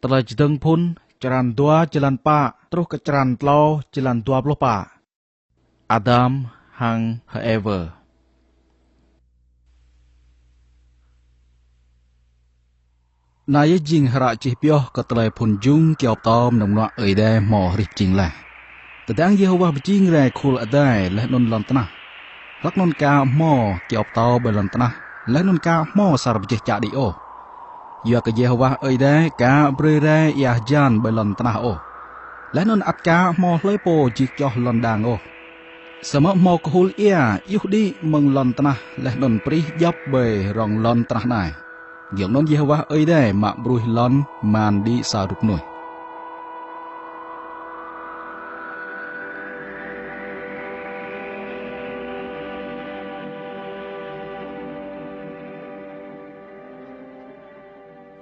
telah jedeng pun jalan dua jalan pak terus ke jalan telo jalan 20 pak Adam hang Ever Naya jing hara cih pioh ke telai pun jung kiau tom nong nak ide mo rip jing lah. Tedang Yehovah berjing rai kul adai leh non lon tanah. Lak non ka mo kiau tau belon tanah leh non ka mo sar berjih cak di o. Ya ke Yehovah ide ka beri rai yah jan belon tanah o. Leh non at ka mo lepo jih joh lon dang o. Sama mo kehul ia yuh di meng lon tanah leh non prih jop be rong lon tanah nai. Yang non Yehovah ide mak bruh lon mandi sarup nuh.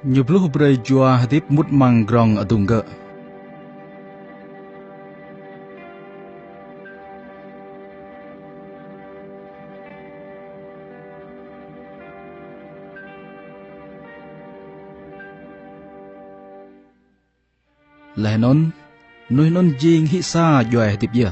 Nyebluh berai jua dip mut manggrong adungga. Leh non, nuh non jing hisa juai dip ya.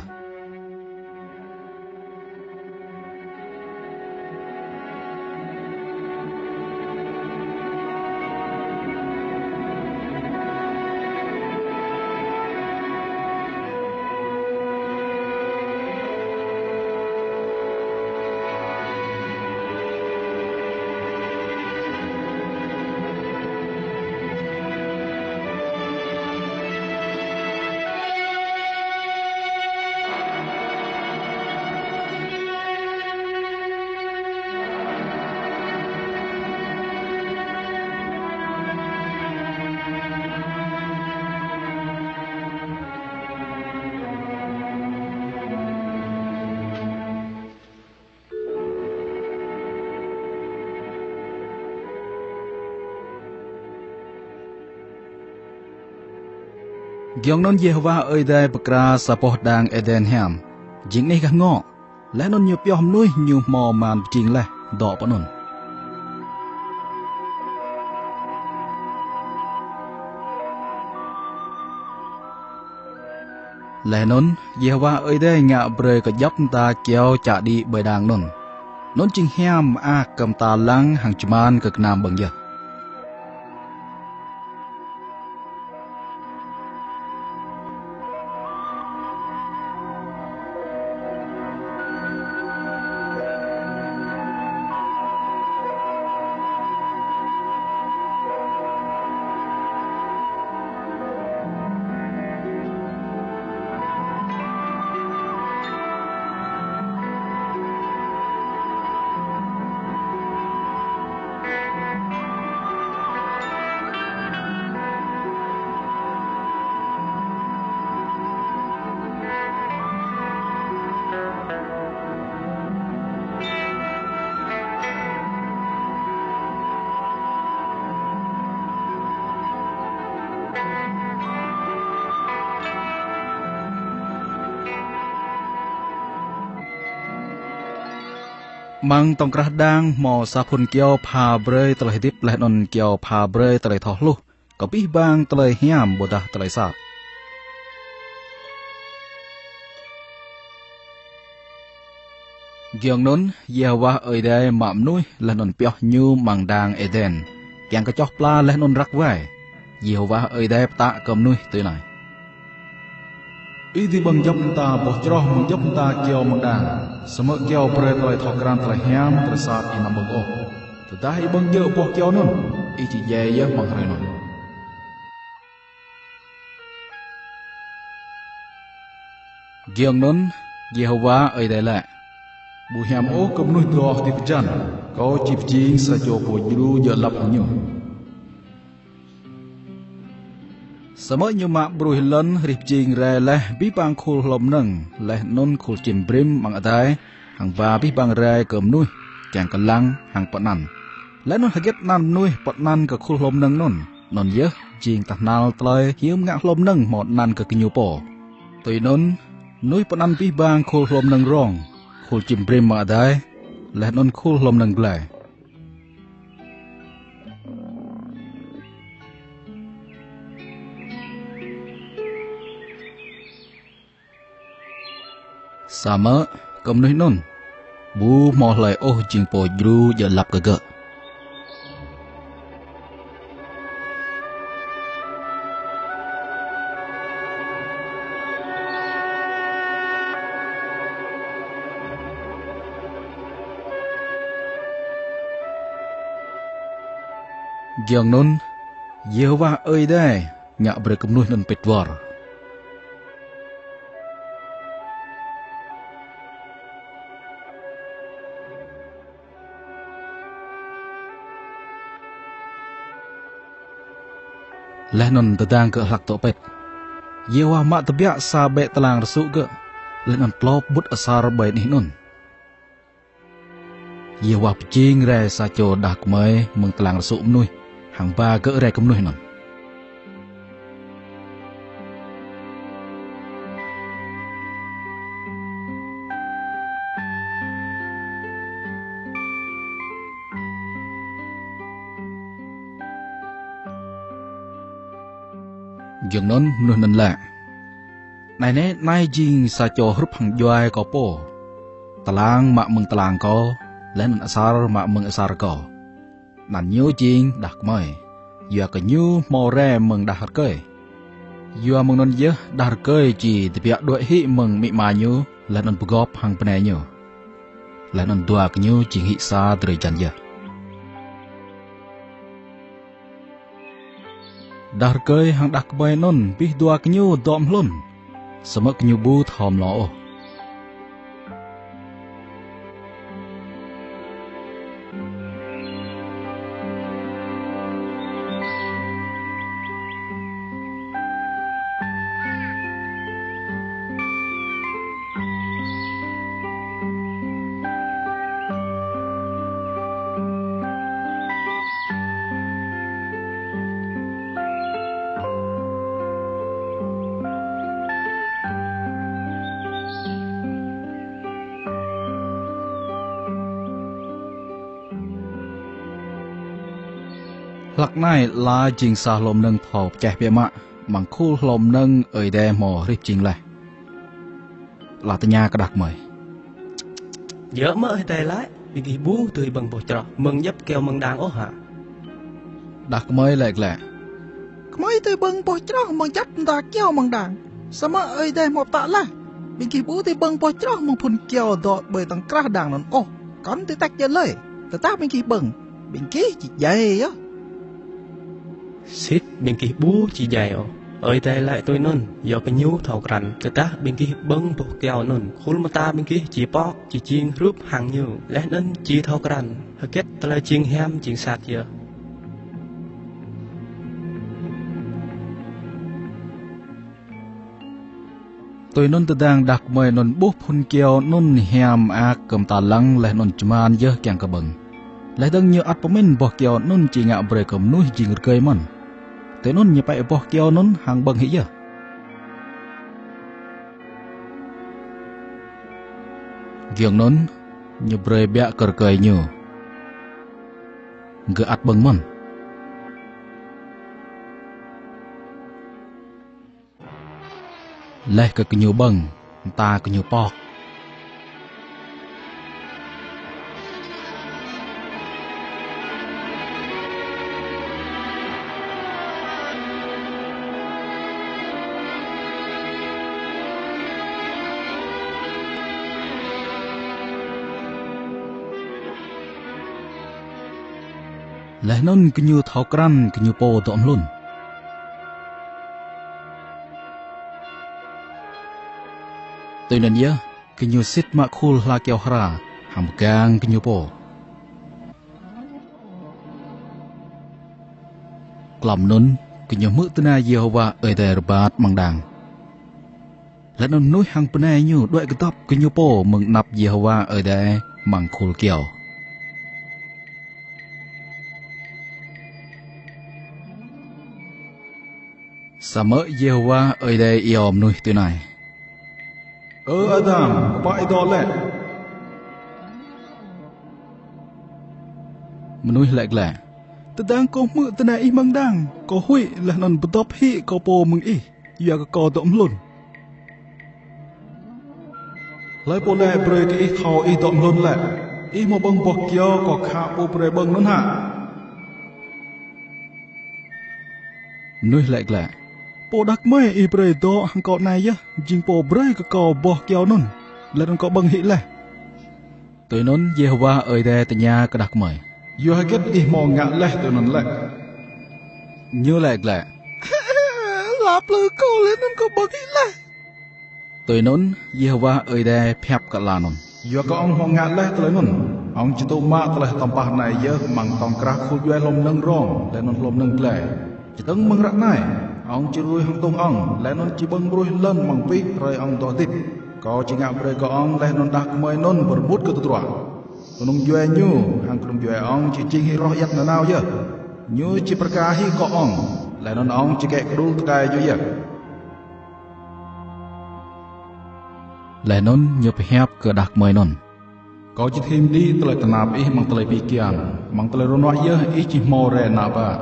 Giang non Yehovah ide bekra sapoh dang Eden ham. Jing ni kah ngok. Leh non nyu pioh nuih nyu mo man jing leh do panon. Leh non Yehovah ide ngak bre ke jop ta kiao cak di bedang non. Non jing ham a kam ta lang hang cuman ke kenam bang ya. Mang tong kerah dang mo sapun kiao pa brei telah dip leh non kiao pa brei telah thoh luh. Kapih bang telah hiam bodah telah sap. Giang non Yehovah ide mam nuih leh non pioh nyu mang dang Eden. Yang kecoh pla leh non rak wai. Yehovah ide tak kem nuih tu nai. Idi bang jop ta boh ceroh bang jop ta kiao mang dang. Semua kiau berai telah thokran telah hiam tersat inam bang oh. Tetapi bang je boh kiau nun. Iji jaya bang renon. Giang nun Yehovah ide lek. Bu hiam oh kemenuh doh di pejan. Kau cip jing sajo po juru je lap nyu. Semua nyumak bruh lon rip jing re leh bi bang khul lom neng leh non khul chim brim mang adai hang ba bi bang re kem nuih jang kelang hang panan leh non haget nan nuih panan ke khul lom neng non yeh jing tahnal tloi hium ngak lom neng mot nan ke kinyu po tui non nuih panan bi bang khul lom neng rong khul chim brim mang adai leh non khul lom neng glai Sama cầm nuôi nôn bú mò lại ô chinh po dru giờ lặp cái gợ giang nôn Yehovah ơi đây nhạ bờ cầm nuôi nôn pet war Lenon tedang ke hak topet. Yewa mak tebiak sabe telang resuk ke. Lenon plop but asar baik ni nun. Yewa pecing re saco dah kemai meng telang resuk menui. Hang ba ke re kemenui nun. Dường nón nuôi nần lạ. Này nè, nay jing sa cho hrup hang doai ko po. Talang mak meng talang ko, len asar mak meng asar ko. Nan nyu jing dak mai. Yua ke nyu mo re meng dah ke. Yua meng non ye dah ke ji tipiak doi hi meng mi ma nyu len on pegop hang penai nyu. Len on dua ke nyu jing hi sa dari jan ye. Dah ke hang dak bay non pih dua ke nyu dom lun. Semak ke nyu bu thom lo. Lắc này là chính sa lom nâng thầu trẻ bia mạ, bằng khu lom nâng ở đây mò rít chính lại. Là từ nhà cái đặc mời. Dỡ mơ hay tay lái, vì kỳ bú tươi bằng bột trọ, mừng dấp kêu mừng đàn ố hả? Đặc mời lại lẹ. Mấy tươi bằng bột trọ mừng dấp ta kêu mừng đàn. Sao mà ở đây một tạ lại? Vì kỳ bú tươi bằng bột trọ mừng phun kêu đọt bởi tăng krah đàn nón ô. Còn tươi tách chân lời. Tớ ta bên kỳ bằng. Bên kỳ chỉ dày á. Xít bên kỳ bú chỉ dày ồ. Ơi tay lại tôi nôn, do cái nhú thầu rằn, cái ta bên kia bưng bột kẹo nôn, khul mà ta bên kia chỉ bó, chỉ chiên rúp hàng nhiều, lẽ nên chỉ thầu rằn, hơi kết ta lại chiên hem chiên sạt giờ. Tôi nôn từ đang đặc mời nôn bút phun keo nôn hem ác cầm ta lăng lẽ nôn chuman dơ kẹng cả bừng. Lẽ đừng như ắt bó mình bỏ keo nôn chỉ ngạ bề cầm nuôi chỉ ngược cây mần. Thế nôn như vậy bỏ keo nôn hàng bừng hĩ giờ. Giường nôn như bề bẹ cờ cây như. Ngựa ắt bừng mần. Lẽ cái nhiều bừng, ta cái nhiều bọc. Lẽ nôn cái nhiều tháo cran cái nhiều po tọm luôn. Tôi nên nhớ cái nhiều xít mạ khul la keo hara ham gang cái nhiều po. Làm nôn cái nhiều mực tên ai Yehovah ở đây bát mang đàng. Lẽ nôn núi hàng bên này nhiều đôi cái tóc cái nhiều po mừng nạp Yehovah ở đây mang khul keo. Sa mơ Yehovah ở đây yom nuôi từ này. Adam, bại đó lẹ. Nuôi lại lẹ. Tớ đang có mượn tên này mang đàng. Có hủy là nón bật đọc hị có bồ mừng ý. Và có tộm luôn. lấy bộ lệ bơi cái ít thò ít tọm luôn lệ ít một bông bọc kia có khá bộ bơi bông nữa hả nuôi lệ lệ bộ đặc mấy ít bơi đó hàng cọ này á chính bộ bơi cái cò bọc kia nun là nó có bông hị lệ tụi nón Jehovah ơi đây từ nhà cái đặc mấy vừa hay kết ít mò ngã lệ tụi nón lệ như lệ lệ lạp lư cô lên nó có bậc hị lệ tụi nón Jehovah ơi đây phép cả là nón vừa có ông mò ngã lệ tụi nón ông chỉ tụ mạ tụi tầm bạc này giờ mang tòng cá khu duy lom nâng rong để nón lom nâng lệ chỉ tấn mừng rạng này ông chỉ ruồi hông tung ông lẽ nón chỉ bưng ruồi lên bằng pí rồi ông to tít có chỉ ngạo bơi có ông lẽ nón đặc mời nón bờ bút cái tụi nông duy nhu hàng cùng duy ông chỉ chinh hi roh yak nào giờ nhu chỉ perka hi có ông lẽ nón ông chỉ kẹt đu tay vô giờ lẽ nón nhập hẹp cái đặc mời nón có chỉ thêm đi tụi tận nạp ý mang tụi bị kian mang tụi rôn nói giờ ý chỉ mò rè nạp à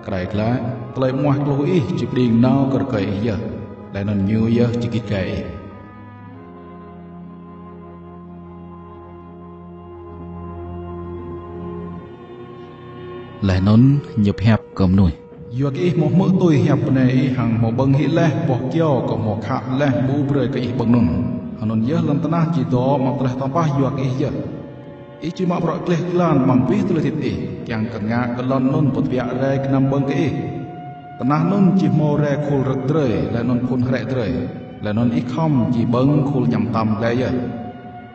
cái là tụi mua lúa ý chỉ đi nào cái cái giờ lại nón như giờ chỉ kít cái lại nón nhập hẹp cầm nồi giờ cái một mỡ tôi hẹp này hàng một băng hít lẹ bỏ keo có một khạc lẹ bù bơi cái băng nón hàng nón giờ lần tanah chỉ đó mà tụi tanpa giờ cái giờ ý chỉ mà bọt lẹ lan bằng ví tụi thịt ý càng cần ngã cái lon nón bột vẹt ra cái nằm băng cái tanah nón chỉ mò ra khul rực trời lại nón phun rẹ trời lại nón ít không chỉ băng khul nhầm tầm lại giờ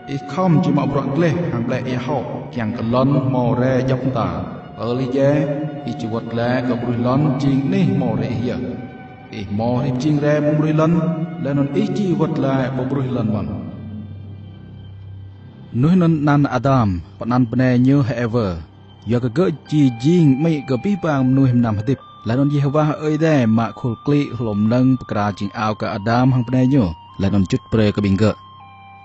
ít không chỉ mà bọt lẹ hàng lẹ hậu càng cái lon mò ra dọc ta ở lý chế ý chỉ vật lẽ có bùi lon chinh ní mò rễ giờ ý mò rịp chinh ra mong bùi lon là non ý chỉ vật lẽ bộ bùi lon bằng nuôi non nan Adam và nan bne như ever giờ cái gỡ chỉ jing mấy cái bí bang nuôi nằm hạt là non Jehovah ơi đây mà khul kli lom nâng bkra chinh ao cái Adam hang bne như là non chút pre cái bình gỡ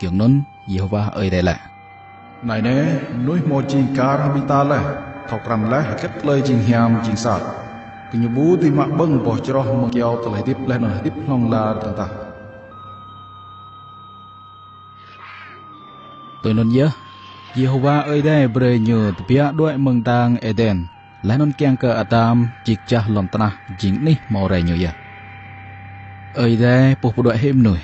kiểu non Jehovah ơi đây là này nè nuôi mò chinh cá bị ta là thọc rằm lá kết lời chinh hiam chinh sạt cái nhiều bú thì mặc bưng bỏ cho mà kéo từ lại tiếp lên rồi tiếp long la tận ta tôi nói nhớ Jehovah ơi đây bơi nhờ từ phía đuôi mừng tang Eden lá non keng ke Adam chích cha lom tanah chính ní màu rẻ nhờ ơi đây buộc đuôi hem nổi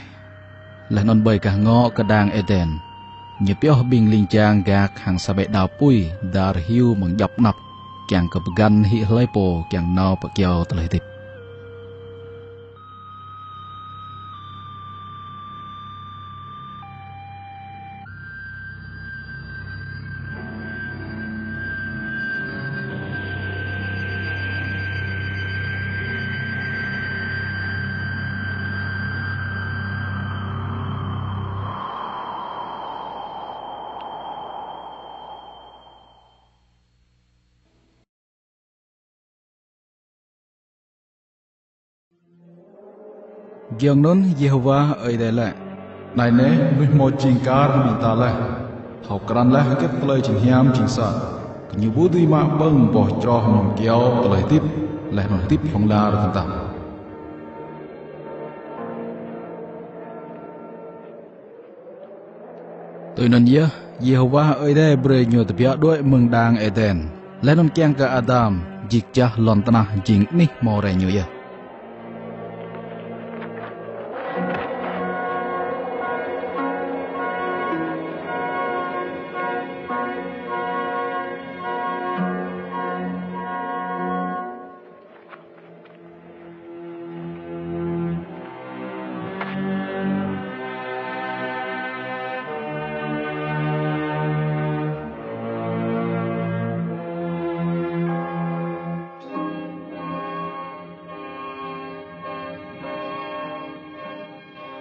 lá non bơi cả ngõ cả đàng Eden nhớ béo bình linh trang gạc hàng sa bệ đào pui dar hiu mừng dọc nắp càng cập gan hi lấy po càng nao bạc keo tới tiếp giang nón Jehovah ơi đây là này nè nuôi một chinh cá bị ta là học cran là kết lời chinh hiam chinh sa nhiều bố đi mà bưng bỏ cho mình kéo lời tiếp lại mình tiếp phong la rồi ta tôi nói nhớ Jehovah ơi đây bơi nhiều tập việc đuôi mừng đang Eden lại non keng ke Adam jik cha lon tanah jing ní mò rẻ nhiều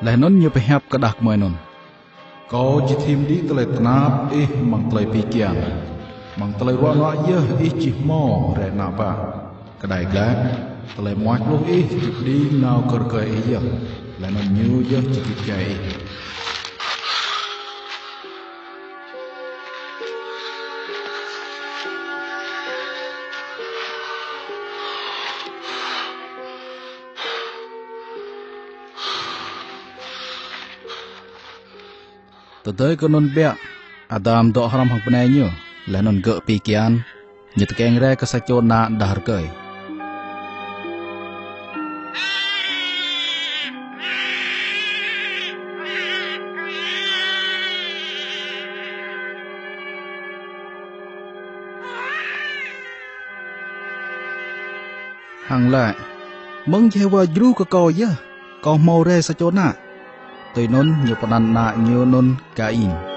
lại nón như phải hẹp cái đặc mời nón có chỉ thêm đi tới nạp ý mang tới pi kian mang tới qua nói giờ ý chỉ mò để nạp à cái đại cái tới mọi lúc ý chỉ đi nào cờ cờ ý giờ lại nón như giờ chỉ cái Tớ tới có nôn bẹc Adam đọ haram hằng bnei nhớ Là nôn gỡ pi kian Nhật keng re ka sa chôn na dahar kơi Hằng lại Mong chế vào dru ka coi ya Kau mau re sa chôn na Tôi nôn nhiều phần na nhiều nôn cả in